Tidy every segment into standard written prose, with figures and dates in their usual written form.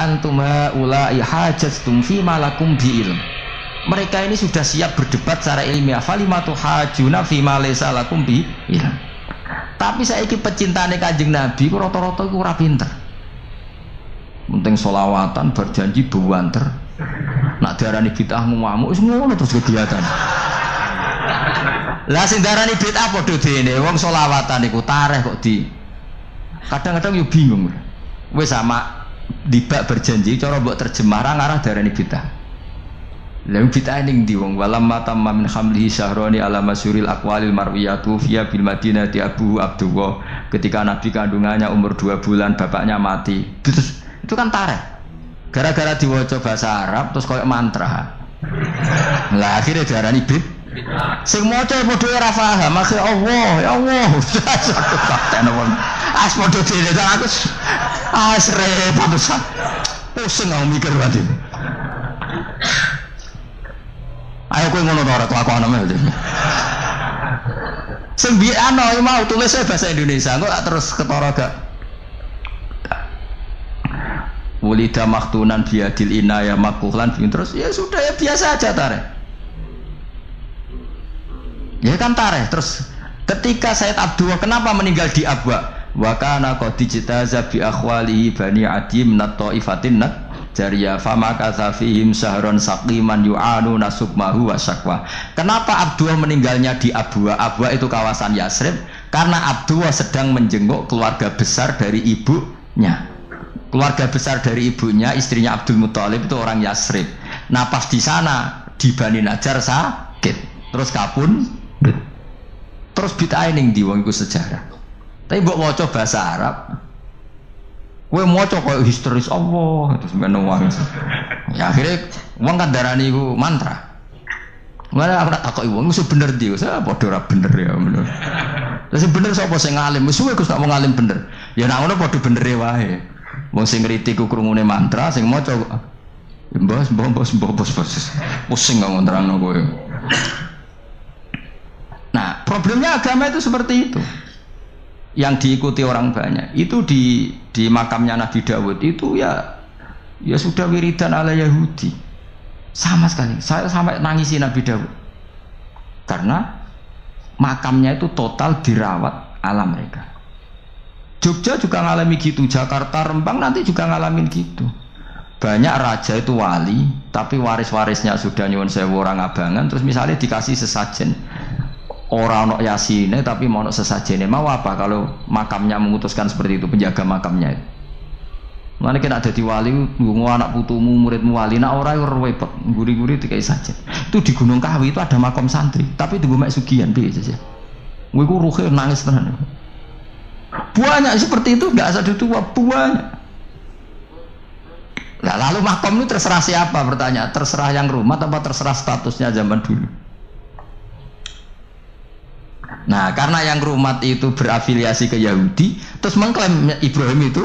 antum haula'i hajjtum fi ma lakum bi ilm. Mereka ini sudah siap berdebat secara ilmiah. Falimatu hajuna fi ma laysa lakum bi ilm. Tapi saiki pecintane Kanjeng Nabi ku rata-rata iku ora pinter. Penting solawatan berjanji buanter. Nak diarani bid'ah ngamuk wis ngono terus kegiatan. Lah sing diarani bid'ah padha dene wong solawatan iku tareh kok di. Kadang-kadang yo bingung. Wis sama dibak berjanji cara mbok terjemah ra ngarah diarani bid'ah. Lah bid'ah ning ndi wong walamma tamma min hamlihi syahrani ala masyuril aqwalil marwiyatu fiya bil madinati Abu Abdullah ketika Nabi kandungannya umur 2 bulan bapaknya mati. Terus itu kan tareh gara-gara diwaca bahasa Arab terus koyo mantra lah akhirnya diarani bid sing maca padha ora paham maksud Allah ya Allah as padha dene aku repot besar pusing aku mikir banget ayo kowe ngono ora kelakuan ame sing biano mau tulis bahasa Indonesia kok terus ketara gak Wulida maktunan biadil inaya makuhlan terus ya sudah ya biasa aja tareh ya kan tareh terus ketika Sayyid Abdullah kenapa meninggal di Abwa wa kana qad ijtaza bi akhwalihi bani adim nat taifatin nat jariya fama kasafihim sahron saqiman yu'anu nasukmahu wa syakwa. Kenapa Abdullah meninggalnya di Abwa? Abwa itu kawasan Yasrib karena Abdullah sedang menjenguk keluarga besar dari ibunya. Keluarga besar dari ibunya, istrinya Abdul Muthalib itu orang Yasrib. Nah pas di sana di Bani Najjar sakit, terus kapun, terus bid'ah ning ndi wong iku sejarah. Tapi mbok maca bahasa Arab, kowe maca koyo historis Allah terus ngono wae. Ya akhirnya wong kan darani iku mantra. Mana aku tak takoki wong iku bener ndi, saya padha ora bener ya bener. Terus bener sapa sing ngalim? Wis suwe Gus tak mau ngalim bener. Ya nek ngono padha bener wae. Wong sing ngritik ku krungune mantra, sing maca mbos pusing kok nerangno kowe. Nah, problemnya agama itu seperti itu. Yang diikuti orang banyak. Itu di makamnya Nabi Dawud itu ya sudah wiridan ala Yahudi. Sama sekali. Saya sampai nangisi Nabi Dawud. Karena makamnya itu total dirawat ala mereka. Jogja juga ngalami gitu, Jakarta, Rembang nanti juga ngalamin gitu. Banyak raja itu wali, tapi waris-warisnya sudah nyuwun sewu orang abangan, terus misalnya dikasih sesajen. Orang ono yasine tapi mau ono sesajene, mau apa kalau makamnya memutuskan seperti itu, penjaga makamnya itu. Mana kena jadi wali, nggo anak putumu, muridmu wali, nak ora yo repot, guri-guri dikai sajen. Itu di Gunung Kawi itu ada makam santri, tapi di Mek Sugihan piye saja. Kowe ku ruhe nangis tenan. Banyak seperti itu, nggak asal tua banyak. Nah, lalu makom itu terserah siapa bertanya? Terserah yang rumah atau terserah statusnya zaman dulu? Nah, karena yang rumah itu berafiliasi ke Yahudi, terus mengklaim Ibrahim itu,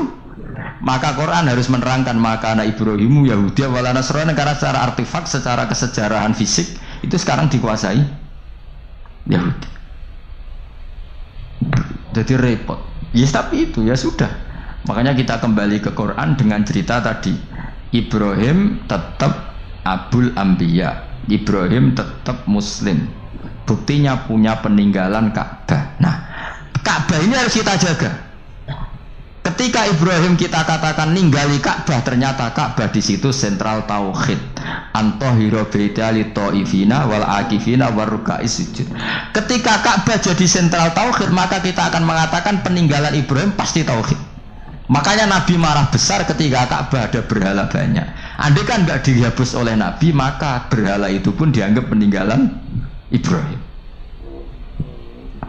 maka Quran harus menerangkan maka anak Ibrahimu Yahudi wala Nasrani karena secara artefak, secara kesejarahan fisik itu sekarang dikuasai Yahudi. Jadi repot. Yes, tapi itu ya sudah. Makanya kita kembali ke Quran dengan cerita tadi. Ibrahim tetap Abul Anbiya. Ibrahim tetap Muslim. Buktinya punya peninggalan Ka'bah. Nah, Ka'bah ini harus kita jaga. Ketika Ibrahim kita katakan ninggali Ka'bah, ternyata Ka'bah di situ sentral tauhid. Antahira baita li taifina wal akifina waruka'is sujud. Ketika Ka'bah jadi sentral tauhid, maka kita akan mengatakan peninggalan Ibrahim pasti tauhid. Makanya Nabi marah besar ketika Ka'bah ada berhala banyak. Andai kan nggak dihapus oleh Nabi, maka berhala itu pun dianggap peninggalan Ibrahim.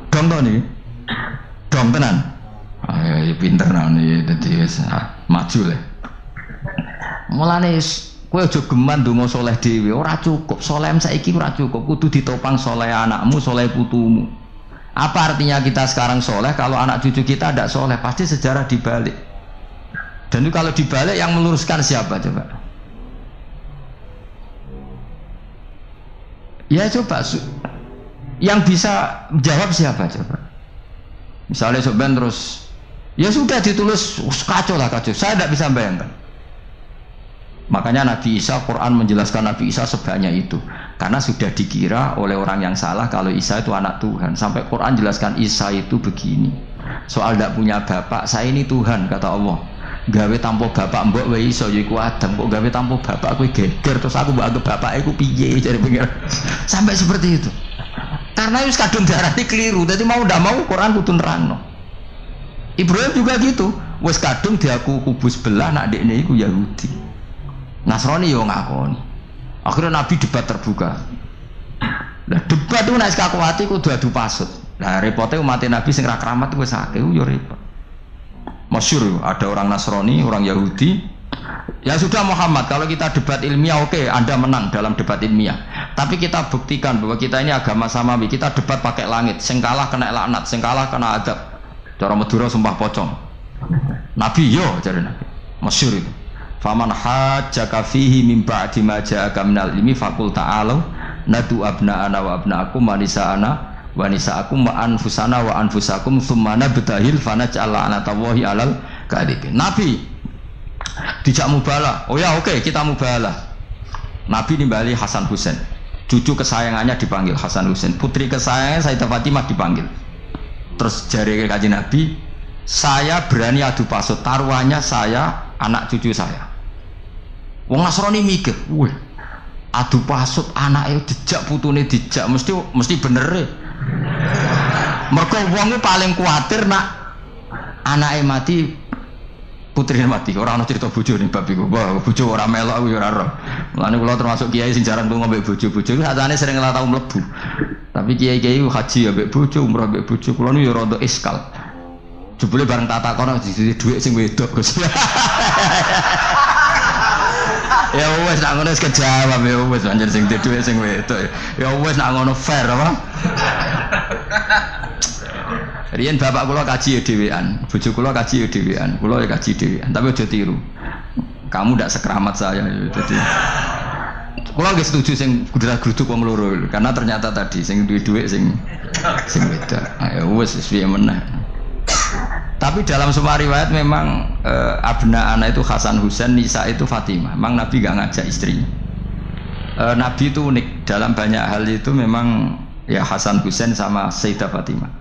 Dong nih, dong tenan. Ya pinter nih, jadi maju lah. Mulane kowe aja geman ndonga saleh dhewe, ora cukup. Saleh saiki ora cukup, kudu ditopang saleh anakmu, saleh putumu. Apa artinya kita sekarang saleh kalau anak cucu kita tidak saleh? Pasti sejarah dibalik. Dan itu kalau dibalik yang meluruskan siapa coba? Ya coba yang bisa jawab siapa coba? Misalnya Soben terus ya sudah ditulis kacau lah kacau. Saya tidak bisa bayangkan. Makanya Nabi Isa, Quran menjelaskan Nabi Isa sebanyak itu. Karena sudah dikira oleh orang yang salah kalau Isa itu anak Tuhan. Sampai Quran jelaskan Isa itu begini. Soal tidak punya bapak, saya ini Tuhan kata Allah. Gawe tanpa bapak mbok wae iso yiku Adam, kok gawe tanpa bapak kowe geger terus aku mbok anggap bapak iku piye jare pengen. Sampai seperti itu. Karena wis kadung darane keliru. Dadi mau ndak mau Quran kudu nerangno. Ibrahim juga gitu. Wis kadung diaku kubu sebelah nak dekne iku Yahudi. Nasrani yo ngakoni. Akhirnya Nabi debat terbuka. Lah debat itu nek kakuati kudu adu pasut. Lah repote umat Nabi sing ra keramat wis akeh yo repot. Masyhur ada orang Nasrani, orang Yahudi. Ya sudah Muhammad, kalau kita debat ilmiah oke, Anda menang dalam debat ilmiah. Tapi kita buktikan bahwa kita ini agama samawi. Kita debat pakai langit, sing kalah kena laknat, sing kalah kena adab. Cara Madura sumpah pocong. Nabi yo jare Nabi. Masyhur itu. Faman hajjaka fihi min ba'di ma ja'aka minal ilmi faqul ta'alu nadu abna'ana wa abna'akum wa nisa'ana wa nisa'akum wa anfusana wa anfusakum tsumma nabtahil fanaj'al la'natallahi 'alal kadhibin. Nabi dijak mubalah. Oh ya oke, kita mubalah. Nabi nimbali Hasan Husain. Cucu kesayangannya dipanggil Hasan Husain. Putri kesayangannya Sayyidah Fatimah dipanggil. Terus jari Kanjeng Nabi, saya berani adu pasut, taruhannya saya anak cucu saya. Wong Nasrani mikir, wih, adu pasut anaknya dijak putune dijak mesti bener e. Mergo wong paling kuatir nak anaknya mati, putrine mati. Ora ana cerita bojo ning bab iku. Wah, bojo ora melok aku ya ora ro. Mulane kula termasuk kiai sing jarang lunga mbek bojo-bojo. Sakjane sering ora tau mlebu. Tapi kiai-kiai haji ya mbek bojo, umrah mbek bojo. Kula niku ya rada iskal. Jebule bareng tatakono dadi dhuwit sing wedok, Gus. Ya wes nak ngono wis kejawab ya wes anjir sing dhuwit sing wedok. Ya wes nak ngono fair apa? Riyen bapak kula kaji ya dhewean, bojo kula kaji ya dhewean, kula ya kaji dhewean, tapi aja tiru. Kamu ndak sekeramat saya ya. Jadi kula nggih setuju sing gudrak-gruduk wong loro karena ternyata tadi sing duwe dhuwit sing wedok. Ya wes piye meneh. Tapi dalam semua riwayat memang abna anak itu Hasan Husain, Nisa itu Fatimah. Memang Nabi gak ngajak istrinya. Nabi itu unik dalam banyak hal itu memang ya Hasan Husain sama Sayyidah Fatimah.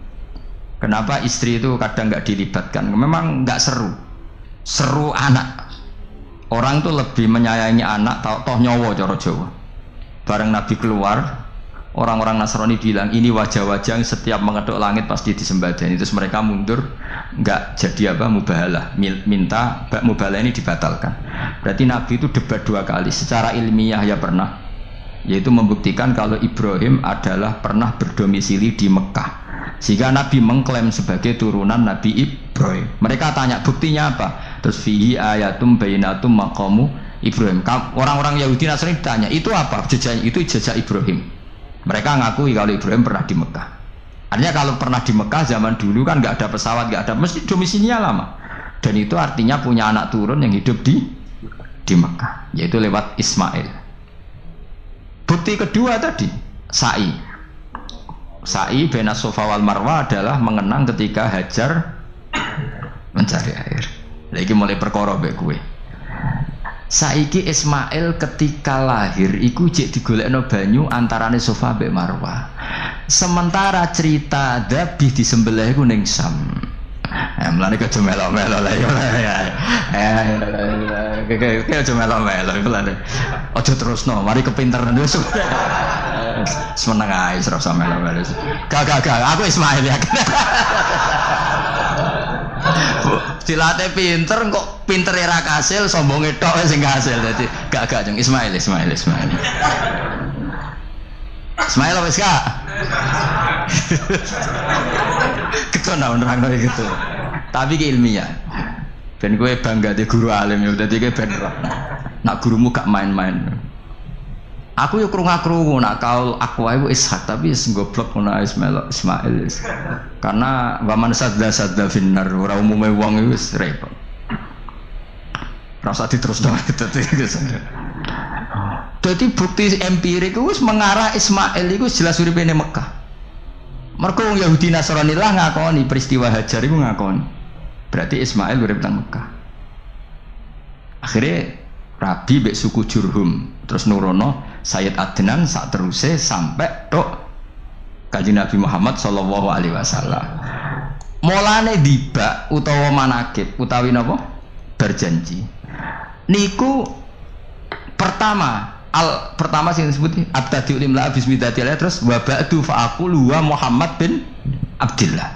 Kenapa istri itu kadang gak dilibatkan? Memang gak seru. Seru anak. Orang tuh lebih menyayangi anak toh nyawa cara Jawa. Bareng Nabi keluar, orang-orang Nasrani bilang ini wajah-wajah yang setiap mengetuk langit pasti disembadani. Terus mereka mundur, nggak jadi apa mubahalah, minta mubahalah ini dibatalkan. Berarti Nabi itu debat 2 kali. Secara ilmiah ya pernah, yaitu membuktikan kalau Ibrahim adalah pernah berdomisili di Mekah, sehingga Nabi mengklaim sebagai turunan Nabi Ibrahim. Mereka tanya buktinya apa? Terus fihi ayatum bainatum maqamu Ibrahim. Orang-orang Yahudi Nasrani tanya itu apa? Jejak itu jejak Ibrahim. Mereka ngakui kalau Ibrahim pernah di Mekah. Artinya kalau pernah di Mekah zaman dulu kan nggak ada pesawat, nggak ada, mesti domisilinya lama. Dan itu artinya punya anak turun yang hidup di Mekah, yaitu lewat Ismail. Bukti kedua tadi, sa'i. Sa'i bena Safa wal Marwah adalah mengenang ketika Hajar mencari air. Lagi mulai perkara mbek kowe. Saiki Ismail ketika lahir iku jek digolekno banyu antarane Safa mbek Marwah. Sementara cerita Dzabih disembelih iku ning Sam. Mulane aja melok-melok lah ya. Aja melok-melok mulane. Aja terusno, mari kepinteran wis. Semeneng ae ora usah melok-melok. Gak aku Ismail ya. Silate pinter kok pinter era kasil sombonge tok sing kasil dadi gak jeng Ismail wis gak ketona nerangno gitu tapi ki ilmiah ben kowe bangga di guru alim ya dadi kowe ben nak gurumu gak main-main. Aku yo krungu-krungu nak kaul aku wae Ishak tapi wis goblok ngono Ismail. Karena waman sadda finnar ora umume wong iku wis repot. Rasa diterusno dadi bukti empirik wis mengarah Ismail iku jelas uripe ning Mekah. Mergo wong Yahudi Nasrani lah ngakoni peristiwa Hajar iku ngakoni. Berarti Ismail urip nang Mekah. Akhirnya rabi mbek suku Jurhum. Terus nurono Sayyid Adnan sak teruse sampai tok Kanjeng Nabi Muhammad sallallahu alaihi wasallam. Mulane dibak utawa manakib utawi napa? Berjanji. Niku pertama sing disebut abtadi ulimla bismillahirrahmanirrahim terus wa ba'du fa aqulu wa Muhammad bin Abdullah.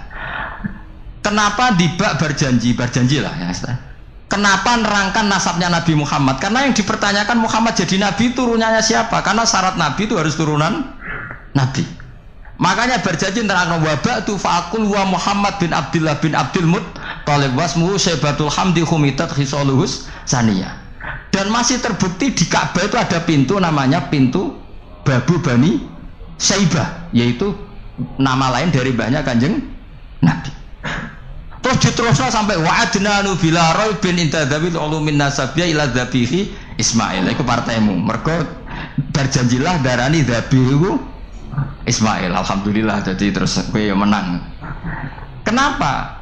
Kenapa dibak berjanji lah ya Ustaz. Kenapa nerangkan nasabnya Nabi Muhammad? Karena yang dipertanyakan Muhammad jadi nabi turunannya siapa? Karena syarat nabi itu harus turunan nabi. Makanya berjanji nerangkan wa ba'du fa aqulu wa Muhammad bin Abdullah bin Abdul Muttalib wasmuhu Syaibatul Hamdi khumitat khisaluhus saniyah. Dan masih terbukti di Ka'bah itu ada pintu namanya pintu Babu Bani Syaibah, yaitu nama lain dari banyak Kanjeng Nabi. Terus diterusnya sampai wa'adnanu bila raibin intadzabil ulumin nasabiyya ila dzabihi Ismail. Iku partaimu. Mergo berjanjilah darani dzabihu Ismail. Alhamdulillah jadi terus kowe menang. Kenapa?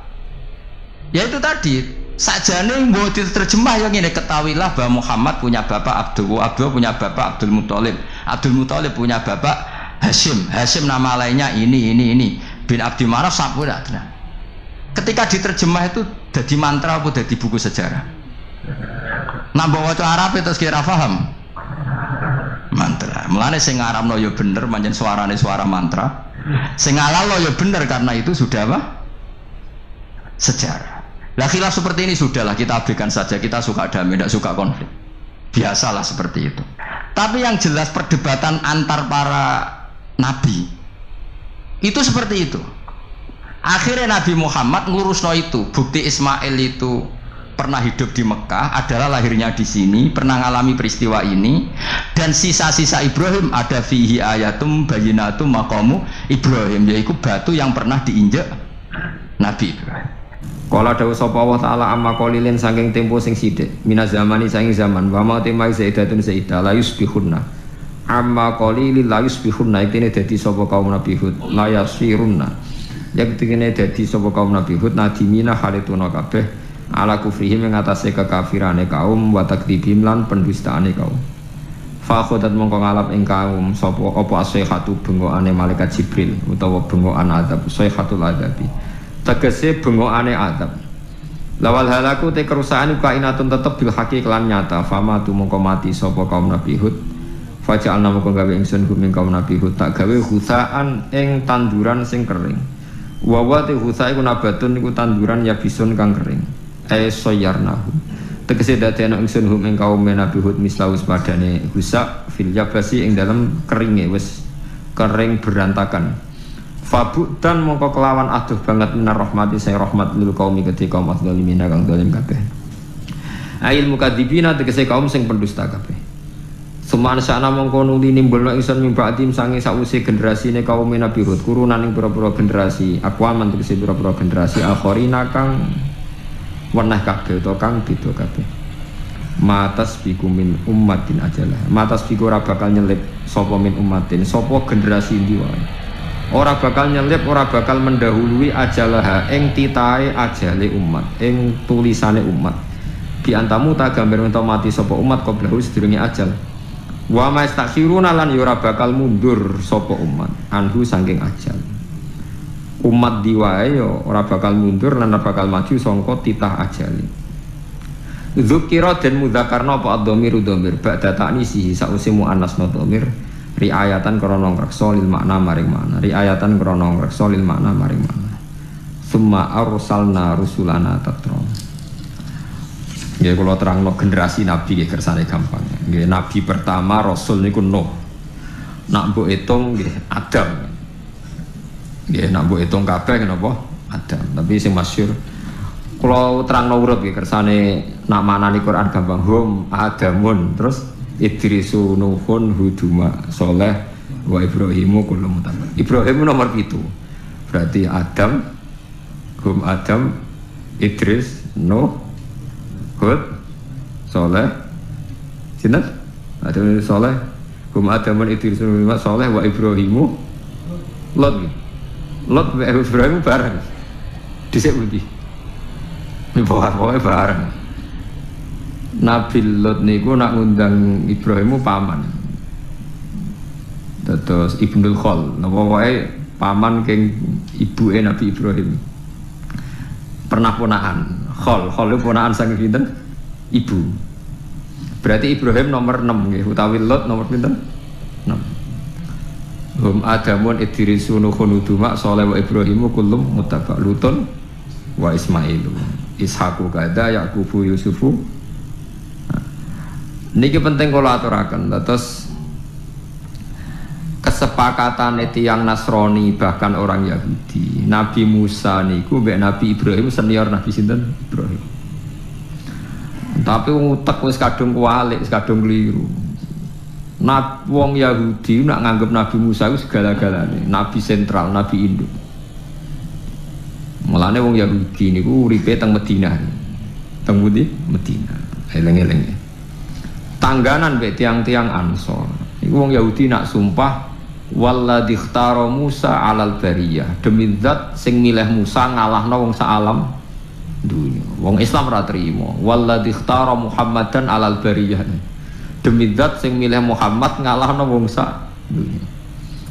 Ya itu tadi sakjane mbok diterjemah yang ini ketahuilah bahwa Muhammad punya bapak Abdullah punya bapak Abdul Muthalib punya bapak Hashim nama lainnya ini bin Abdi Manaf sampun ada. Ketika diterjemah itu jadi mantra apa jadi buku sejarah. Nambah waca Arab terus kira paham. Mantra. Mulane sing ngaramno ya bener pancen suarane suara mantra. Sing ngalalo ya bener karena itu sudah apa? Sejarah. Lah khilaf seperti ini sudahlah kita abaikan saja, kita suka damai, tidak suka konflik. Biasalah seperti itu. Tapi yang jelas perdebatan antar para nabi itu seperti itu. Akhirnya Nabi Muhammad ngurusno itu. Bukti Ismail itu pernah hidup di Mekah, adalah lahirnya di sini, pernah ngalami peristiwa ini, dan sisa-sisa Ibrahim ada fihi ayatum bayyinatum maqamu Ibrahim, yaitu batu yang pernah diinjak Nabi Ibrahim. Kala dawuh sapa Allah taala amma qalilin saking tempo sing sithik minaz zamani saking zaman wa ma temai zaidatun zaidah la yusbihunna amma qalilin la yusbihunna iktine dadi sapa kaum Nabi Hud la yasirunna iktine dadi sapa kaum Nabi Hud nadimina halituna kabeh ala kufrihim ing atase kekafirane kaum wa takdzibim lan pendustaane kaum fa khodat mongko ngalap ing kaum sapa apa asihatu bengokane malaikat Jibril utawa bengokan azab sayhatul adabi tegese bengokane adab. Lawal halaku te kerusakan kainatun tetep bil haqi kelan nyata. Fama tu mongko mati sapa kaum Nabi Hud. Faja'alna mongko gawe ingsun gumeng kaum Nabi Hud tak gawe husaan ing tanduran sing kering. Wa wa te husa iku nabatun iku tanduran ya bisun kang kering. Soyarnahu. Tegese dadekno ingsun hum ing kaum Nabi Hud mislaus padane husa fil yabasi ing dalem keringe wis kering berantakan. Fabuk dan mongko kelawan aduh banget minar rahmati saya rahmat lil kaum kedhi kaum adzalimin kang zalim kabeh. Ail mukadzibina tegese kaum sing pendusta kabeh. Suman sana mongko nuli nimbulna ingsun mimbadim sange sawise generasine kaum Nabi Hud kurunan ing pira-pira generasi aqwaman tegese pira-pira generasi akhirina kang weneh kabeh utawa kang beda kabeh. Matas biku min ummatin ajalah. Matas biku ora bakal nyelip sapa min ummatin sapa generasi ndi wae. Ora bakal nyelip, ora bakal mendahului ajalah ing titahe ajale umat, ing tulisane umat. Bi antamu ta gambar ento mati sapa umat qablahu sedurunge ajal. Wa mastakhiruna lan ora bakal mundur sapa umat anhu saking ajal. Umat diwae yo ora bakal mundur lan ora bakal maju sangka titah ajale. Dzukira den mudzakarna apa ad-dhamir dhamir ba'da ta'nisi sause muannasna dhamir. Riayatan krana ngreksa lil makna maring makna riayatan krana ngreksa lil makna maring makna summa arsalna rusulana tatra nggih kula terangno generasi nabi nggih kersane gampang nggih nabi pertama rasul niku Nuh nak mbok hitung nggih Adam nggih nak mbok hitung kabeh napa Adam tapi sing masyhur kula terangno urut nggih kersane nak manani Quran gampang hum Adamun terus Idrisu Nuhun Huduma Soleh wa Ibrahimu kullu mutabbar. Ibrahim nomor 7. Berarti Adam Hum Adam Idris Nuh Hud Soleh sinten? Adam Soleh Hum Adamun Idris Nuh Soleh wa Ibrahimu Lot wa Ibrahim bareng. Dhisik pundi? Ini pokoke bareng. Nabi Lot niku nak ngundang Ibrahim paman. Terus Ibnul Khol, napa wae paman keng ibuke Nabi Ibrahim. Pernah ponakan. Khol itu ponakan saking pinten? Ibu. Berarti Ibrahim nomor 6 nggih, utawi Lot nomor pinten? 6. Hum Adamun Idrisu Nuhun Uduma Saleh wa Ibrahimu kullum muttaba Lutun wa Ismailu Ishaqu kada Yaqubu Yusufu. Niki penting kula aturaken. Terus kesepakatan tiyang Nasrani bahkan orang Yahudi. Nabi Musa niku mbek Nabi Ibrahim senior Nabi sinten? Ibrahim. Tapi utek wis kadung kualik, wis kadung keliru. Wong Yahudi nak nganggep Nabi Musa itu segala-galane, Nabi sentral, Nabi induk. Mulane wong Yahudi niku uripe teng Madinah. Teng pundi? Madinah. Eleng-eleng. Tangganan mbek tiang-tiang Ansor. Iku wong Yahudi nak sumpah walladzi ikhtara Musa 'alal bariyah. Demi zat sing milih Musa ngalahno wong sak alam dunya. Wong Islam ora trimo. Walladzi ikhtara Muhammadan 'alal bariyah. Demi zat sing milih Muhammad ngalahno wong sak dunya.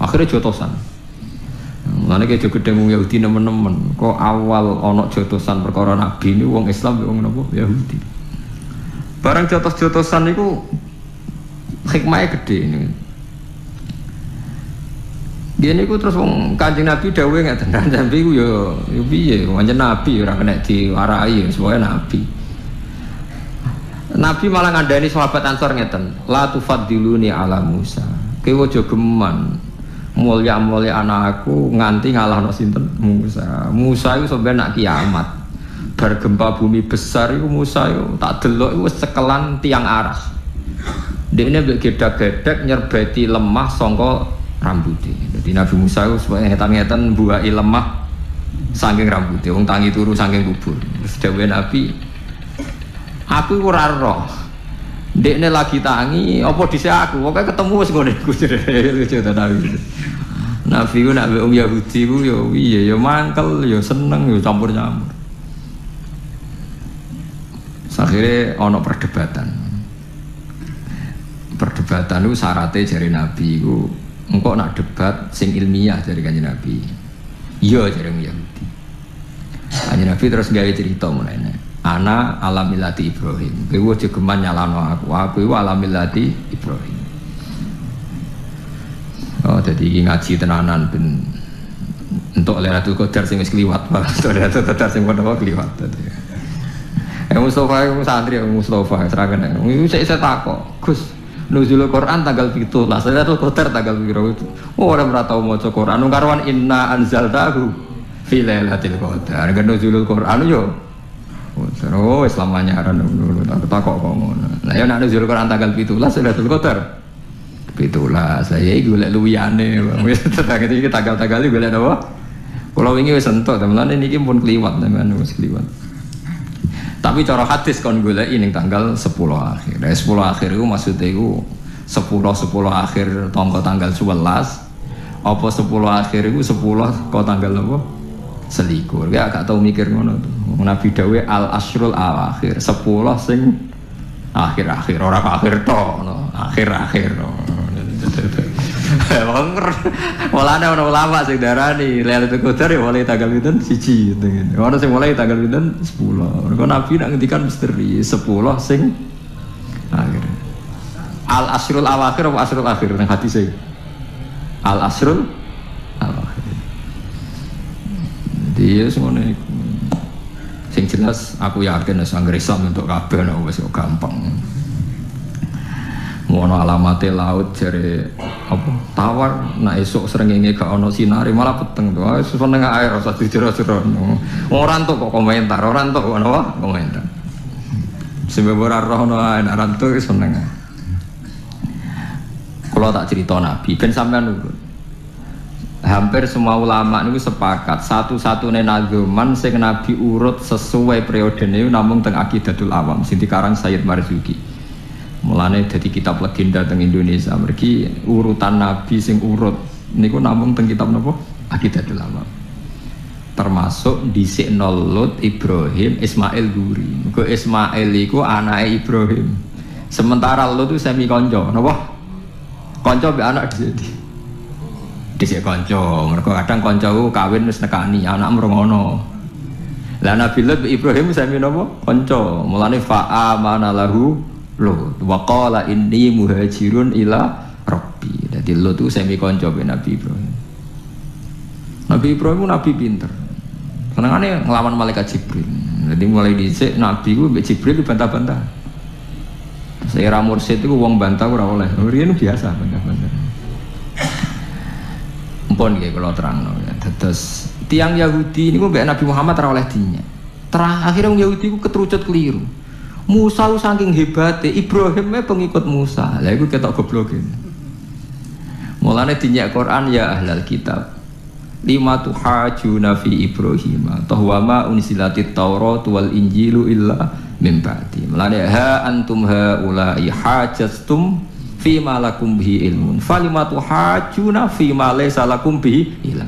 Akhire jotosan. Mulane ki gedhe wong Yahudi nemen-nemen. Kok awal ana jotosan perkara nabi niku wong Islam wong napa Yahudi. Barang jotos-jotosan niku hikmahnya gede ini. Dia niku terus wong Kanjeng Nabi dawuhe ngeten, Nabi ku yo piye, pancen Nabi ora kena diwarai, sesuai Nabi. Nabi malah ngandani sahabat Ansor ngeten, la tufaddiluni ala Musa. Kowe aja geman mulya-mulya anakku nganti ngalahno sinten Musa. Musa iku sampe nak kiamat. Bar gempa bumi besar iku Musa iku tak delok iku wis cekelan tiang aras. Dekne mbek gedak-gedek nyerbeti lemah sangka rambuté. Dadi Nabi Musa iku supaya ngetan-ngetan mbuaki lemah saking rambuté, wong tangi turu saking kubur. Terus dawuhe Nabi, aku ora roh. Dekne lagi tangi apa dhisik aku, pokoke ketemu wis ngene iku cerita Nabi. Nabi ku nak wong Yahudi ku yo piye yo mangkel yo seneng yo campur-campur. Akhirnya ono perdebatan itu syaratnya dari Nabi itu engkau nak debat sing ilmiah dari Kanjeng Nabi. Iya dari Yahudi. Kanjeng Nabi terus gawe cerita menene. Ana alamilati Ibrahim. Kowe aja geman nyalano aku iku alamilati Ibrahim. Oh jadi ngaji tenanan ben entuk Lailatul Qadar sing wis kliwat. Lailatul Qadar sing padha kliwat tadi. Mustafa itu santri, Mustafa seragam. Itu saya takut, Gus. Nuzulul Quran tanggal 17, Lailatul Qadar tanggal berapa itu? Oh orang beratau mau Quran. Nungkarwan inna anzaltahu fi lailatul qadar. Kan nuzulul Quran yo. Oh Islamanya aran dulu. Aku takut kok ngono. Lah ya nek nuzulul Quran tanggal 17 Lailatul Qadar. 17 saya iki golek luwiyane. Wis tetep iki tanggal-tanggal iki golek apa? Kalau wingi wis entuk, teman-teman niki pun kliwat teman wis kliwat. Tapi cara hadis kon goleki ning tanggal 10 akhir. 10 akhir iku maksude iku 10 akhir tanggal 11. Apa 10 akhir iku 10 kok tanggal apa? Selikur. Ya gak tau mikir ngono tuh. Nabi dawuh al asyrul awakhir. 10 sing akhir-akhir ora akhir to, no. Akhir-akhir. No. Mulane ana ulama sing darani Lailatul Qadar ya mulai tanggal pinten 1 gitu. Ono sing mulai tanggal pinten 10. Mergo Nabi nak ngendikan misteri 10 sing akhir. Al asrul awakhir apa asrul akhir nang hadise. Al asrul awakhir. Dia semono iku. Sing jelas aku yakin wis anggere Islam untuk kabeh nek wis gampang. Ngono alamate laut jare apa tawar nak esuk srengenge gak ono sinare malah peteng to wis seneng ae rasa dijero-jero ora entuk kok komentar ora entuk ngono wae komentar sebab ora roh ono ae nek entuk seneng kula tak cerita Nabi ben sampean nurut hampir semua ulama niku sepakat satu-satunya nazuman sing Nabi urut sesuai periodene namung teng Aqidatul Awam sing dikarang Sayyid Marzuki. Mulane dadi kitab legenda teng Indonesia mergi urutan nabi sing urut niku namung teng kitab napa Aqidatul Awam. termasuk dhisikno Lut, Ibrahim, Ismail guri. Mergo Ismail iku anake Ibrahim. Sementara Lut itu semi kanca, napa? Kanca mbek anak dhisik kanca. Mergo kadang kanca ku kawin wis nekani, anak mrongono. Lah Nabi Lut Ibrahim sami napa? Kanca. Mulane fa'amana lahu Lut wa qala inni muhajirun ila rabbi. Dadi Lut itu sami kanca mbek Nabi Ibrahim. Nabi Ibrahim itu nabi pinter. Senengane nglawan malaikat Jibril. Jadi mulai dhisik nabi ku mbek Jibril dibantah-bantah. Era mursyid itu wong bantah ora oleh. Riyen biasa bantah-bantah. Mpun nggih kula terangno ya. Terus tiang Yahudi niku mbek Nabi Muhammad ora oleh dinyak. Terakhir wong Yahudi ku keterucut keliru. Musa saking hebate Ibrahim pengikut Musa. Lah iku ketok gobloke. Mulane dinyak Quran ya ahlal kitab. Lima tuhajuna fi Ibrahim tahwama unsilatit Taurat wal Injilu illa min ba'di. Mulane ha antum haula'i hajastum fi ma lakum bihi ilmun falima tuhajuna fi ma laysa lakum bihi ilm.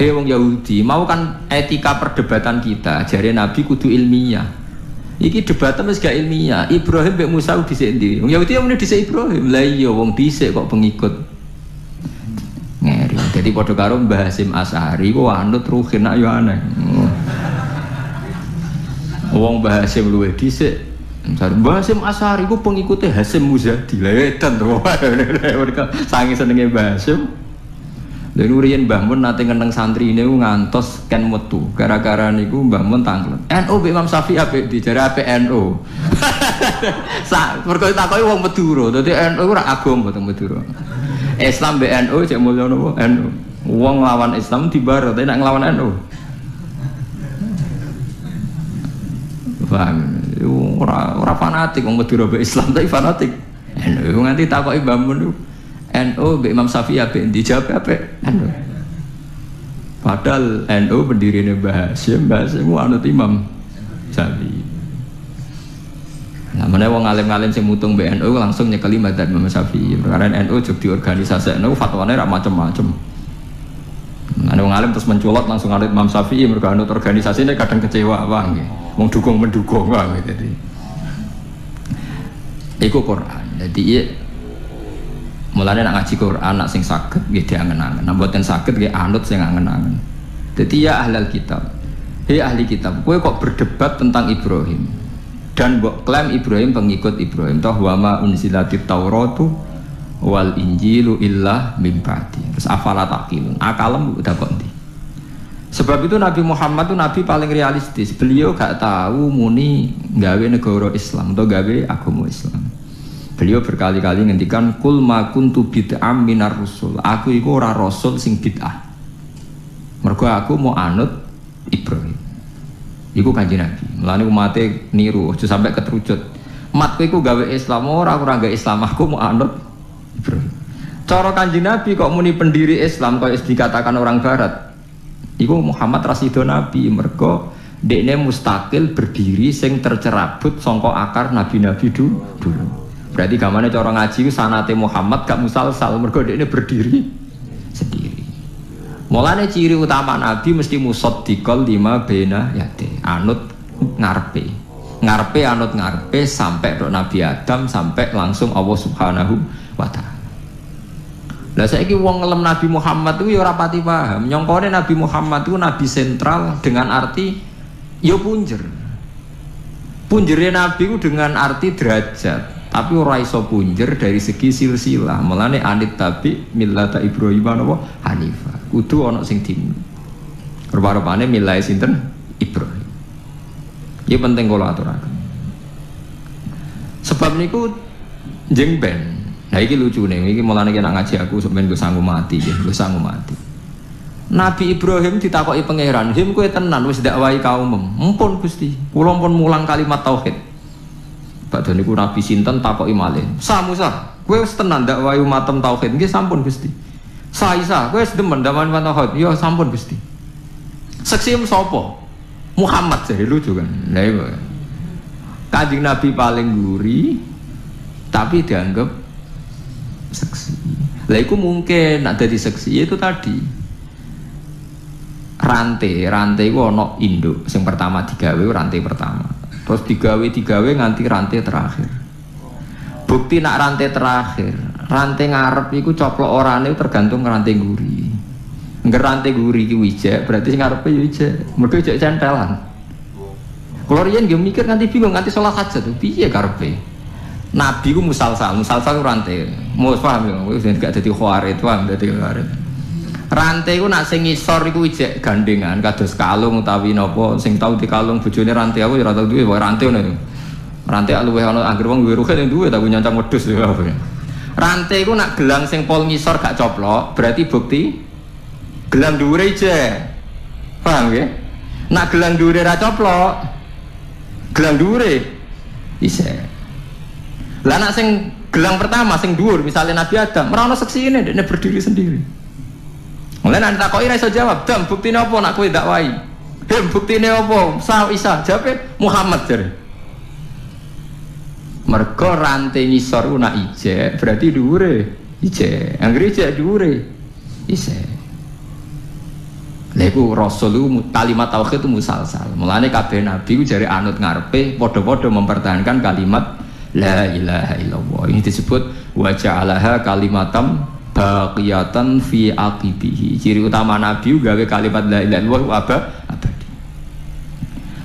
Hei wong Yahudi, mau kan etika perdebatan kita jare Nabi kudu ilmiah. Iki debatnya wis gak ilmiah. Ibrahim mbek Musa dhisik ndi? Wong Yahudi yang muni dhisik Ibrahim. Lah iya wong dhisik kok pengikut ngeri. Jadi padha karo Mbah Hasyim Asy'ari ku anut ruhin nak yo aneh. Wong Mbah Hasyim luwih dhisik. Mbah Hasyim Asy'ari ku pengikute Hasyim Muzadi. Lah edan to. Mereka sange senenge Mbah Hasyim. Lha riyen Mbah Mun nate ngeneng santrine ku ngantos ken metu. Gara-gara niku Mbah Mun tanglet. NU Mbek Imam Syafi'i apik dijare apik NU. Mergo takoki wong Madura. Dadi NU ora agama teng Madura. Islam BNU cek mulya napa NU. Wong nglawan Islam dibar, tapi nek nglawan NU. Paham? Ora fanatik wong Madura mbek Islam tapi fanatik. NU nganti takoki Mbah Mun NU mbek Imam Syafi'i apik dijawab apik NU. Padahal NU pendirine Mbah Hasyim anut Imam Syafi'i. Nah, mana wong alim-alim sing mutung BNU langsung nyekeli madzhab Imam Syafi'i. Karena NU juk diorganisasekno fatwane ra macem-macem. Ana wong alim terus menculot langsung anut Imam Syafi'i mergo anut organisasine kadang kecewa wae nggih. Wong dukung-mendukung wae dadi. Iku Quran. Dadi mulane nak ngaji Quran nak sing saged nggih diangen-angen. Nek mboten saged nggih anut sing angen-angen. Dadi ya ahlul kitab. Hei ahli kitab, kowe kok berdebat tentang Ibrahim? Dan mbok klaim Ibrahim pengikut Ibrahim toh wa ma unzilatit Tauratu wal Injilu illa min ba'di. Terus afala taqilun. Akalem udah kok ndi. Sebab itu Nabi Muhammad itu nabi paling realistis. Beliau gak tahu muni gawe negara Islam atau gawe agama Islam. Beliau berkali-kali ngendikan kul ma kuntu bid'am minar rusul. Aku iku ora rasul sing bid'ah. Mergo aku mau anut Ibrahim. Iku Kanjeng Nabi. Mulane umate niru, aja sampai keterucut. Matku iku gawe Islam ora gawe Islam, aku mau anut Ibrahim. Cara Kanjeng Nabi kok muni pendiri Islam kok dikatakan orang barat. Iku Muhammad Rasido Nabi mergo dekne mustakil berdiri sing tercerabut sangka akar nabi-nabi dulu. Berarti gamane cara ngaji sanate Muhammad gak musalsal mergo dekne berdiri sendiri. Mulane ciri utama Nabi mesti musaddiqal lima baina yate, anut ngarepe. Ngarepe anut ngarepe sampai tok Nabi Adam sampai langsung Allah Subhanahu wa taala. Lah saiki wong ngelem Nabi Muhammad itu ya ora pati paham. Nyongkone Nabi Muhammad itu nabi sentral dengan arti ya punjer. Punjere Nabi itu dengan arti derajat. Tapi ora iso punjer dari segi silsilah. Mulane anit tabi millata Ibrahim napa Hanifah. Kudu ana sing dim. Rupa-rupane milai sinten Ibrahim. Iki penting kula aturaken. Sebab niku jeng ben. Nah iki lucune, iki mulane nek ngaji aku sampeyan go sanggup mati nggih, go sanggup mati. Nabi Ibrahim ditakoki pangeran, "Him kowe tenan wis dakwahi kaumem?" "Mumpun Gusti, kula pun mulang kalimat tauhid." Badhe niku Nabi sinten takoki malih. "Musa, kowe wis tenan dakwahi umatem tauhid?" "Nggih sampun Gusti." "Isa, kowe wis demen dakwahi tauhid?" "Ya sampun Gusti." "Seksi sapa?" "Muhammad," jadi lucu kan. Lah iya. Kanjeng Nabi paling guri tapi dianggap seksi. Lah iku mungkin nak dadi seksi itu tadi. rantai ku ana induk sing pertama digawe rantai pertama terus digawe nganti rantai terakhir. Bukti nak rantai terakhir rantai ngarep iku coplok orane tergantung rantai guri. Engger rantai guri iki wijek berarti sing ngarepe yo wijek mergo wijek centelan. Kulo riyen nggih mikir nganti bingung nganti salat hajat piye karepe. Nabi ku musalsal rantai. Mus paham yo wis gak dadi khawarit paham dadi khawarit. Rantai ku nak sing ngisor iku ijek gandengan kados kalung utawi napa sing tau dikalung bojone rantai aku ya ora tau duwe wae rantai ngono. Rantai luwih ana anggere wong duwe rugen yang duwe tak nyancang wedhus ya. Rantai ku nak gelang sing pol ngisor gak coplok berarti bukti gelang dhuwure ijek. Paham nggih? Nak gelang dhuwure ra coplok gelang dhuwure ijek. Lah nak sing gelang pertama sing dhuwur misalnya Nabi Adam ora ono seksine dekne berdiri sendiri. Mulai nanti takoki ra iso jawab, "Dam, buktine apa nak kowe dakwahi?" "Hem, buktine apa?" "Sa Isa." Jawabe Muhammad jare. Mergo rantai ngisor ku nak ijek, berarti dhuwure ijek. Anggere ijek dhuwure ijek. Lha iku rasul kalimat tauhid itu musalsal. Mulane kabeh nabi ku jare anut ngarepe padha-padha mempertahankan kalimat la ilaha illallah. Ini disebut wa ja'alaha kalimatam baqiyatan fi aqibihi. Ciri utama nabi gawe kalimat la ilaha illallah abadi.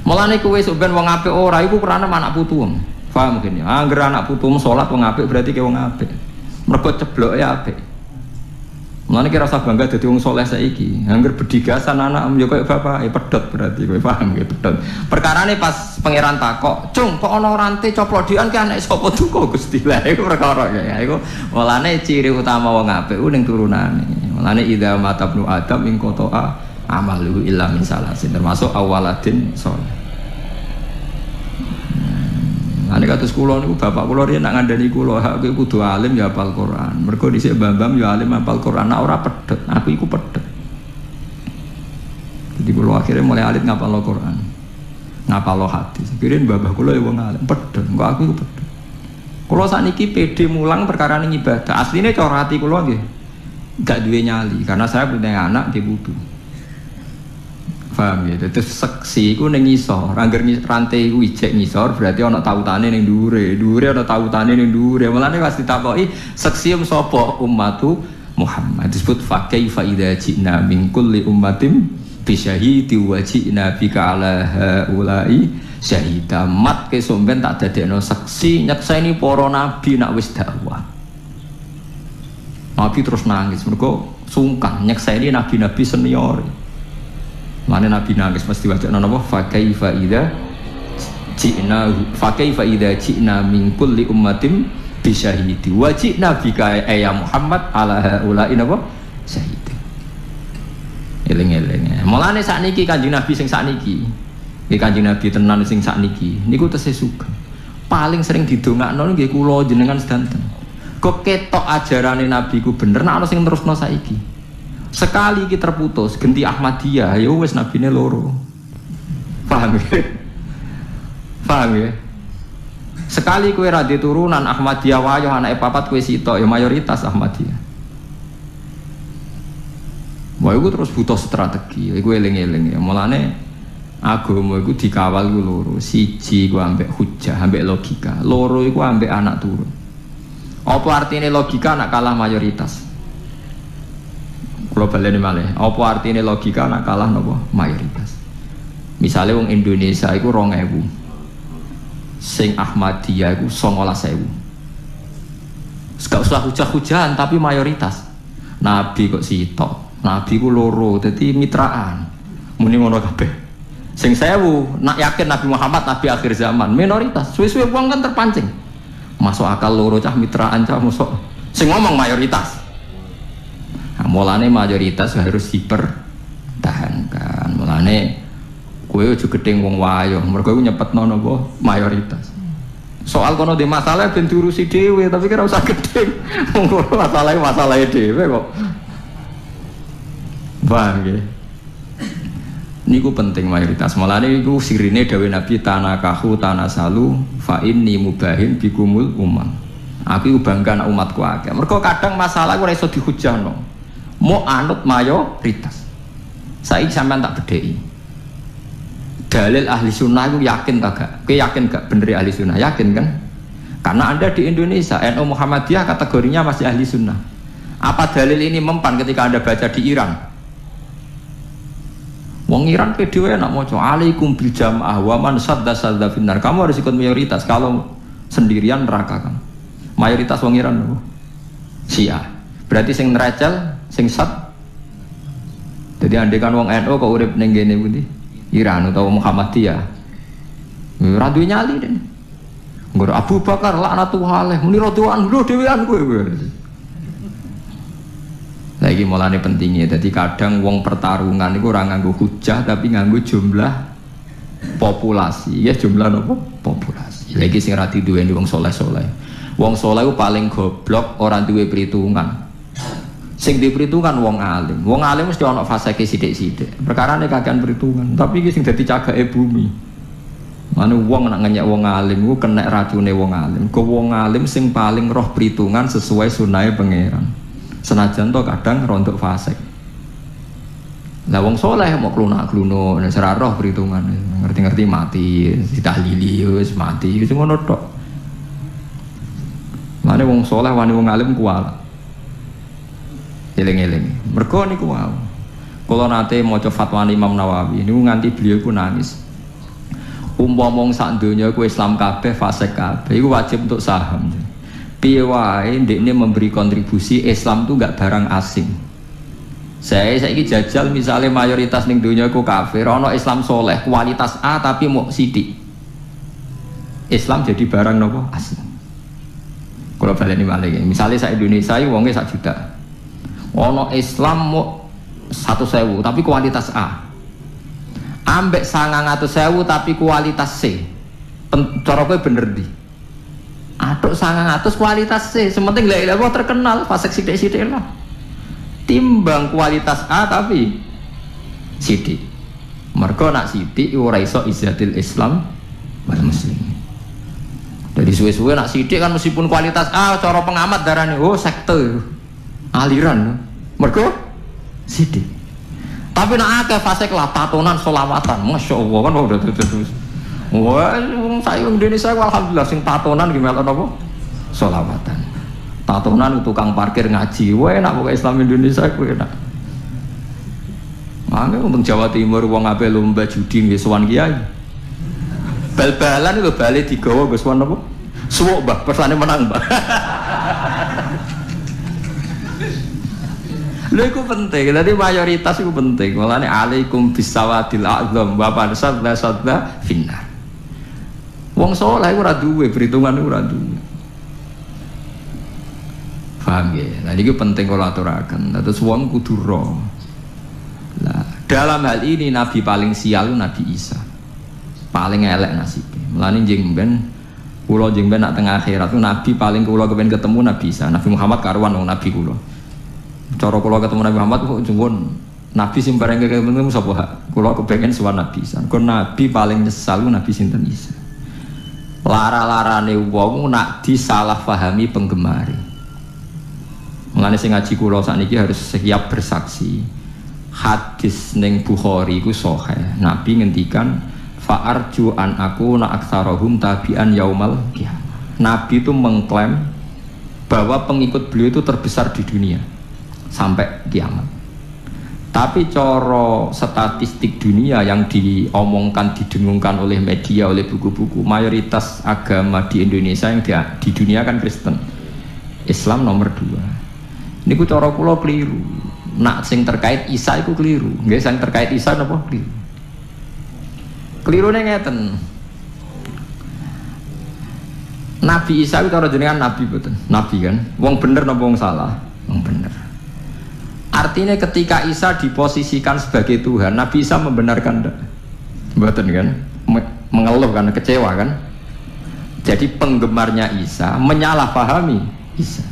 Mulane kowe sok ben wong apik ora iku kerana anak putumu. Paham mungkin ya. Angger anak putumu salat wong apik berarti ke wong apik. Mergo cebloke apik. Mulane ki rasa bangga dadi wong saleh saiki. Angger bedigasan anak yo koyo bapake pedhot berarti kowe paham nggih pedhot. Perkarane pas pangeran takok, "Cung, kok ana rantai coplok dian ki anak sapa duka Gusti?" Lah iku perkara ya. Iku mulane ciri utama wong apik ku ning turunane. Mulane idza matabnu adam ing qata'a amaluhu illa min salasin termasuk awaladin saleh. Ane kados kula niku bapak kula riyen nak ngandani kula hak kowe kudu alim ya hafal Quran. Mergo dhisik Bambam ya alim hafal Quran, nak ora pedhot. Aku iku pedhot. Jadi kula akhirnya mulai alit ngapal Quran. Ngapal hadis. Kirain babah kula ya wong alim pedhot. Engko aku iku pedhot. Kula sakniki pede mulang perkara ning ibadah. Asline cara ati kula nggih gak duwe nyali karena saya punya anak dia butuh. Paham ya, terus seksi iku ning ngisor, angger rantai iku ijek ngisor berarti ana tautane ning dhuwure, dhuwure ana tautane ning dhuwure. Mulane pas ditakoki seksi sapa ummatu Muhammad disebut fa kaifa idza ji'na min kulli ummatin bi syahidi wa ji'na bika ala haula'i syahida. Mat ke somben tak dadekno seksi nyekseni para nabi nak wis dakwah. Nabi terus nangis mergo sungkan nyekseni nabi-nabi senior. Mana Nabi nangis mesti wajah napa fa kaifa idza ji'na min kulli ummatin bi syahidi wa ji'na bika ya Muhammad ala haula'i napa syahid. Eling-eling. Mulane sakniki Kanjeng Nabi sing sakniki. Kanjeng Nabi tenan sing sakniki niku tesih sugeng. Paling sering didongakno nggih kula jenengan sedanten. Kok ketok ajarane Nabi ku bener nek ana sing terusno saiki. Sekali kita terputus ganti Ahmadiyah ya wis nabine loro. Paham ya? Paham ya? Sekali kowe ra turunan Ahmadiyah wae anake papat kowe sitok ya mayoritas Ahmadiyah. Wah iku terus butuh strategi. Iku eling-eling ya. Mulane agama iku dikawal iku loro. Siji iku ambek hujah, ambek logika. Loro iku ambek anak turun. Apa artine logika nak kalah mayoritas? Kalau baleni malih, apa artinya logika nak kalah nopo mayoritas? Misalnya wong Indonesia itu 2000, sing Ahmadiyah itu 19.000. Gak usah hujah-hujahan tapi mayoritas. Nabi kok sitok, Nabi ku loro, jadi mitraan. Muni ngono kabeh. Sing 1000 nak yakin Nabi Muhammad Nabi akhir zaman, minoritas. Suwe-suwe wong kan terpancing. Masuk akal loro cah mitraan cah masuk. Sing ngomong mayoritas. Nah, mulane mayoritas harus dipertahankan. Mulane kowe aja gedeng wong wayo, mergo iku nyepetno napa mayoritas. Soal kono de masalah ben diurusi dhewe, tapi kira usah gedeng. Wong masalahe dhewe kok. Paham nggih? Niku penting mayoritas. Mulane iku sirine dawuh Nabi tanakahu tanasalu fa inni mubahin bikumul umam. Aku bangga nek umatku akeh. Mergo kadang masalah ora iso dihujahno. Mau anut mayoritas. Saiki sampean tak bedheki. Dalil ahli sunnah itu yakin tak gak? Kowe yakin gak bener ahli sunnah? Yakin kan? Karena Anda di Indonesia, NU Muhammadiyah kategorinya masih ahli sunnah. Apa dalil ini mempan ketika Anda baca di Iran? Wong Iran kedua nak maca alaikum bil jamaah wa man sadda finnar. Kamu harus ikut mayoritas. Kalau sendirian neraka kan. Mayoritas wong Iran loh. Syiah. Berarti sing neracel, sing sad. Jadi andai kan wong NU kok urip ning kene pundi? Iran utawa Muhammadiyah. Ora duwe nyali den. Nggo Abu Bakar laknatullah alaih muni radhiyallahu anhu dhewean kowe. Lagi mulane pentingnya, jadi kadang wong pertarungan itu orang nganggo hujah tapi nganggo jumlah populasi, ya jumlah apa? Populasi. Lagi sing ra diduweni wong soleh-soleh. Wong soleh itu paling goblok orang duwe perhitungan. Sing diperhitungan wong alim. Wong alim mesti ana faseke sithik-sithik. Perkarane kakean perhitungan, tapi iki sing dadi cagake bumi. Mane wong nak ngenyek wong alim ku kena racune wong alim. Ku wong alim sing paling roh perhitungan sesuai sunahe pangeran. Senajan to kadang rontok fasik. Lah wong soleh mau klunak-kluno nek ora roh perhitungan, ngerti-ngerti mati, ditahlili wis mati, wis ngono tok. Mane wong soleh wani wong alim kuwat. Eling-eling. Mergo niku wae. Kula nate maca fatwa Imam Nawawi niku nganti beliau ku nangis. Umpama wong sak donya ku Islam kabeh fasik kabeh iku wajib untuk saham. Piye wae ndekne memberi kontribusi Islam itu enggak barang asing. Saya saiki jajal misalnya mayoritas ning donya ku kafir, ana Islam soleh, kualitas A tapi mau sithik. Islam jadi barang nopo asing. Kalau baleni malih, misalnya sak Indonesia iki wonge 1 juta. Ana Islam mau 100.000 tapi kualitas A. Ambek 900.000 tapi kualitas C. Cara kowe bener ndi? Atuk 900 kualitas C, sementing la ilaha terkenal, fasik sithik-sithik lah. Timbang kualitas A tapi sithik. Mergo nak sithik ora iso izzatil Islam wal muslim. Jadi suwe-suwe nak sithik kan meskipun kualitas A cara pengamat darane oh sekte. Aliran. Mergo sithik. Tapi nak akeh fasik lah tatonan selawatan. Masyaallah kan udah terus. Wah, saya Indonesia alhamdulillah sing tatonan gimana apa? Sholawatan. Tatonan tukang parkir ngaji. Wah, enak pokoke Islam Indonesia ku enak. Mangke untuk Jawa Timur wong ape lomba judi nggih sowan kiai. Bal-balan itu bali digawa nggo sowan apa? Suwuk, Mbah, persane menang, Mbah. Lha iku penting, dadi mayoritas iku penting. Mulane alaikum bisawadil a'zam wa fasadna sadda finnar. Wong saleh iku ora duwe perhitungan iku ora duwe. Paham ya? Nah ini penting kalau aturaken. Terus wong kudu ro. Nah, dalam hal ini nabi paling sial Nabi Isa. Paling elek nasibnya. Mulane jeng ben kula jeng ben nak teng akhirat itu nabi paling kula kepen ketemu Nabi Isa. Nabi Muhammad karuan wong nabi kula. Cara kula ketemu Nabi Muhammad kok jenggon nabi sing bareng ketemu sapa? Kula kepengen sowan Nabi Isa. Kok nabi paling nyesal Nabi sinten Isa. Lara-larane wong nak disalah pahami penggemari. Mulane sing ngaji kula sakniki harus siap bersaksi. Hadis ning Bukhari iku sahih. Nabi ngendikan fa'arju an aku na aktsarahum tabi'an yaumal qiyamah. Nabi itu mengklaim bahwa pengikut beliau itu terbesar di dunia sampai kiamat. Tapi coro statistik dunia yang diomongkan, didengungkan oleh media, oleh buku-buku, mayoritas agama di Indonesia yang di dunia kan Kristen. Islam nomor 2. Ini ku coro kula keliru. Nak sing terkait Isa itu keliru. Nggih sing terkait Isa napa keliru. Kelirune ngeten. Nabi Isa itu cara jenengan nabi betul. Nabi kan. Wong bener napa wong salah? Wong bener. Artinya ketika Isa diposisikan sebagai Tuhan, Nabi Isa membenarkan enggak? Mboten kan? Mengeluh kan, kecewa kan? Jadi penggemarnya Isa menyalahpahami Isa.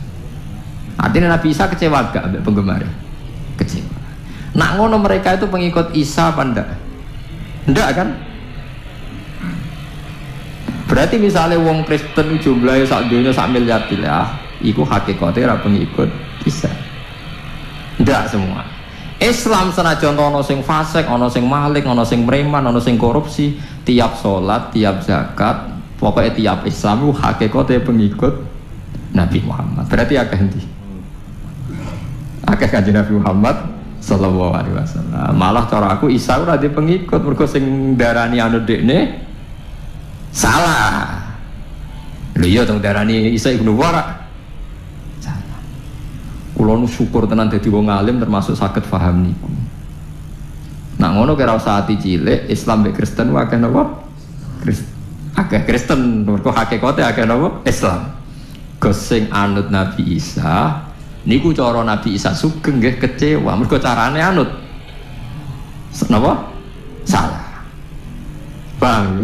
Artinya Nabi Isa kecewa enggak ambek penggemarnya? Kecewa. Nak ngono mereka itu pengikut Isa apa enggak? Enggak kan? Berarti misalnya wong Kristen jumlahnya sak dunia sak miliar ya, iku hakikatnya ora pengikut Isa. Tidak semua. Islam senajan ana sing fasik, ana sing maling, ana sing preman, ana sing korupsi, tiap salat, tiap zakat, pokoknya tiap Islam itu hakikate pengikut Nabi Muhammad. Berarti akeh ndi? Akeh Kanjeng Nabi Muhammad sallallahu alaihi wasallam. Malah cara aku Isa ora di pengikut, mergo sing darani anu dekne salah. Lho iya tong darani Isa ibnu Wara. Kulo nu syukur tenan dadi wong alim termasuk saged paham niku. Nak ngono kira usah ati cilik, Islam mek Kristen wae akeh napa? Akeh Kristen, mergo hakikate akeh napa? Islam. Gus sing anut Nabi Isa niku cara Nabi Isa sugeng nggih kecewa, mergo carane anut. Napa? Salah. Paham?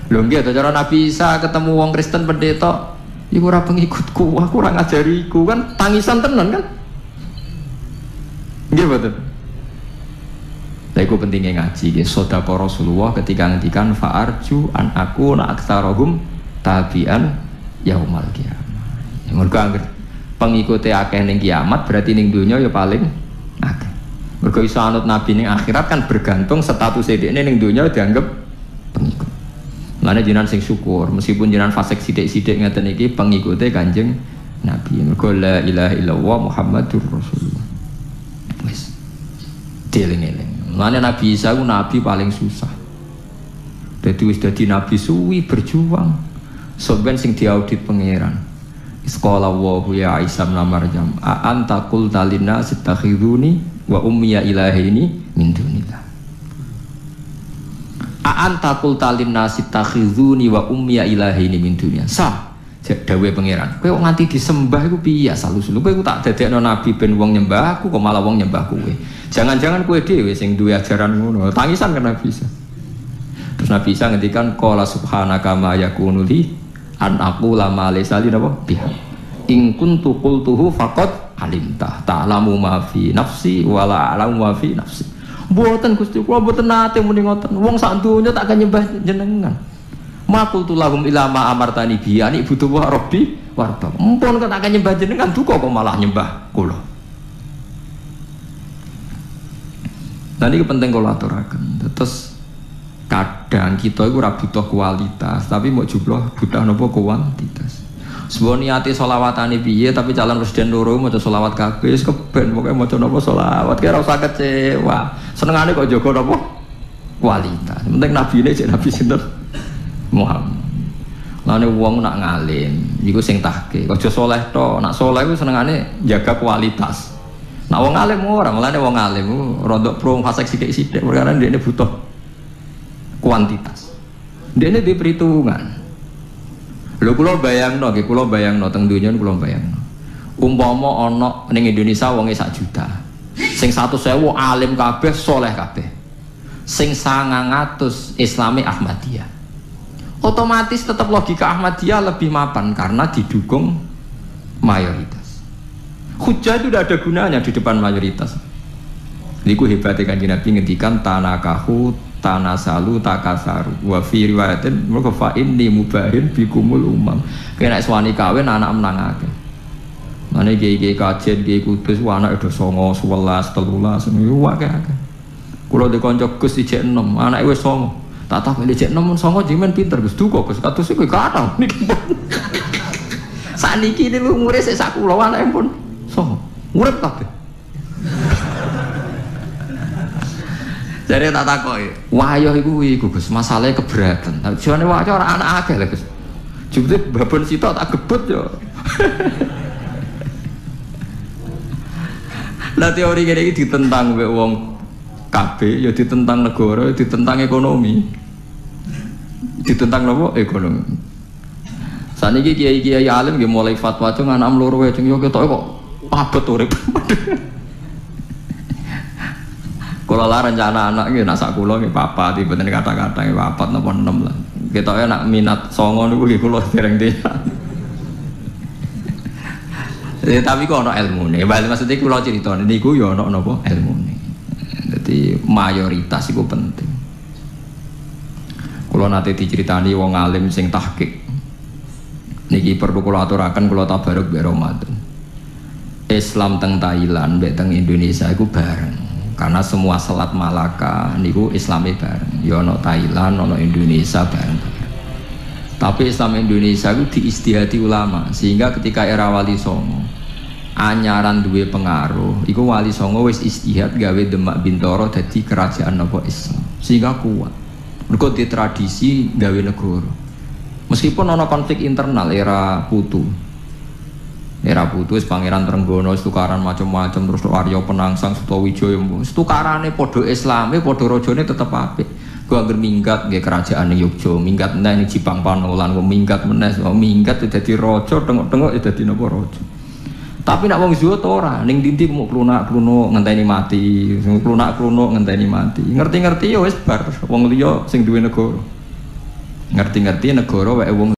Lho nggih cara Nabi Isa ketemu wong Kristen pendeta iku ora pengikutku, aku ora ngajariku kan tangisan tenan kan? Nggih mboten. Lha iku pentingnya ngaji nggih sedekah Rasulullah ketika ngendikan fa'arju an aku na aktsarahum tabi'an yaumal qiyamah. Ya mergo anggere pengikute akeh ning kiamat berarti ning donya ya paling akeh. Mergo iso anut nabi ning akhirat kan bergantung status dhekne ning donya dianggap pengikut. Lane jenengan sing syukur meskipun jenengan fasik sithik-sithik ngeten iki pengikute Kanjeng Nabi. Mergo la ilaha illallah Muhammadur Rasulullah. Wis. Dieling-eling. Lane Nabi Isa ku nabi paling susah. Dadi wis dadi nabi suwi berjuang. Soben sing diaudit pangeran. Isqala wa ya Isa bin Maryam a anta qulta linnas ittakhiduni wa ummiya ilahaini min dunillah. A'anta qulta linnasi takhizuni wa ummiya ilahaini min dunya. Sa dawuhe pangeran. Kowe nganti disembah iku piye asal-usule? Kowe tak dadekno nabi ben wong nyembah aku kok malah wong nyembah kowe. Jangan-jangan kowe dhewe sing duwe ajaran ngono. Tangisan kan Nabi Isa. Terus Nabi Isa ngendikan qala subhanaka ma yakunu li an aqula ma laysa li napa biha. In kuntu qultuhu faqad alimta ta'lamu ma fi nafsi wa la a'lamu ma fi nafsi. Mboten Gusti kula mboten nate muni ngoten. Wong sak donya tak nyembah jenengan. Maqultu lahum ila ma amartani bi ani butuh wa rabbi warta. Mumpun kok tak nyembah jenengan duka kok malah nyembah kula. Dan ini penting kula aturaken. Terus kadang kita iku ora butuh kualitas, tapi mau jumlah butuh napa kuantitas. Sebuah niati sholawatane piye tapi calon presiden loro maca sholawat kabeh wis keben pokoke maca napa sholawat kira ora usah kecewa. Senengane kok jaga napa kualitas. Penting nabine cek nabi sinten Muhammad. Lane wong nak ngalim iku sing tahke. Aja saleh tok, nak saleh iku senengane jaga kualitas. Nak wong alim ora, mulane wong alim rodok prong fasik sithik-sithik perkara ndekne butuh kuantitas. Ndekne di perhitungan. Lho kula bayangno nggih, kula bayangno teng donya kula bayangno. Umpama ana ning Indonesia wonge 1 juta. Sing 100.000 alim kabeh, saleh kabeh. Sing 900 Islami Ahmadiyah. Otomatis tetap logika Ahmadiyah lebih mapan karena didukung mayoritas. Hujjah itu tidak ada gunanya di depan mayoritas. Niku hebatnya Kanjeng Nabi ngendikan tanakahu tanasalu takasaru wa fi riwayatin mergo fa inni mubahin bikumul umam. Kena suwani kawin anak menangake. Mane kiai-kiai kajen kiai kudus anak do 9 11 13 niku akeh-akeh. Kula de kanca Gus ijek 6, anake wis 9. Tak tak ijek 6 9 jimen pinter Gus duka Gus kados iku kathah niki. Saniki niku umure sik sak kula anake pun 9. Urip kabeh. Jadi tak takoki, wayah iku Gus, masalahnya keberatan. Jane wayah ora anak akeh lho Gus. Jebule babon sitok tak gebut yo. Lah teori kene iki ditentang mbek wong kabeh, ya ditentang negara, ditentang ekonomi. Ditentang napa? Ekonomi. Saniki kiai-kiai alim nggih mulai fatwa cung anak loro wae cung yo ketoke kok abot urip. Kalau lah rencana anak gitu, nak sak kulo nggih papat, tiba-tiba kata-kata nggih papat napa 6 lah. Ketoke nak minat 9 niku nggih kulo dereng desa. Tapi kok ana ilmune. Maksudnya kulo crita niku ya ana napa ilmune. Dadi mayoritas iku penting. Kulo nate diceritani wong alim sing tahqiq. Niki perlu kulo aturaken kulo tabaruk be Ramadan. Islam teng Thailand mbek teng Indonesia iku bareng. Karena semua Selat Malaka niku Islame bareng. Ya ana Thailand, ana Indonesia bareng. Tapi Islam Indonesia itu diistihati ulama, sehingga ketika era Wali Songo anyaran duwe pengaruh, iku Wali Songo wis istihad gawe Demak Bintoro dadi kerajaan apa Islam, sehingga kuat. Mergo di tradisi gawe negara. Meskipun ana konflik internal era Putu. Era Putu wis Pangeran Trenggono tukaran macam-macam, terus Arya Penangsang Sutawijaya tukarane padha Islame, padha rajane tetep apik. Gua anggar minggat nggih kerajaan Yogya, minggat meneh ning Jipang Panolan, minggat meneh, minggat dadi raja, tengok-tengok dadi napa raja. Tapi nek wong zuhud ora, ning ndi mau klunak-klunuk ngenteni mati, klunak-klunuk ngenteni mati. Ngerti-ngerti ya wis bar wong liya sing duwe negara. Ngerti-ngerti negara wae wong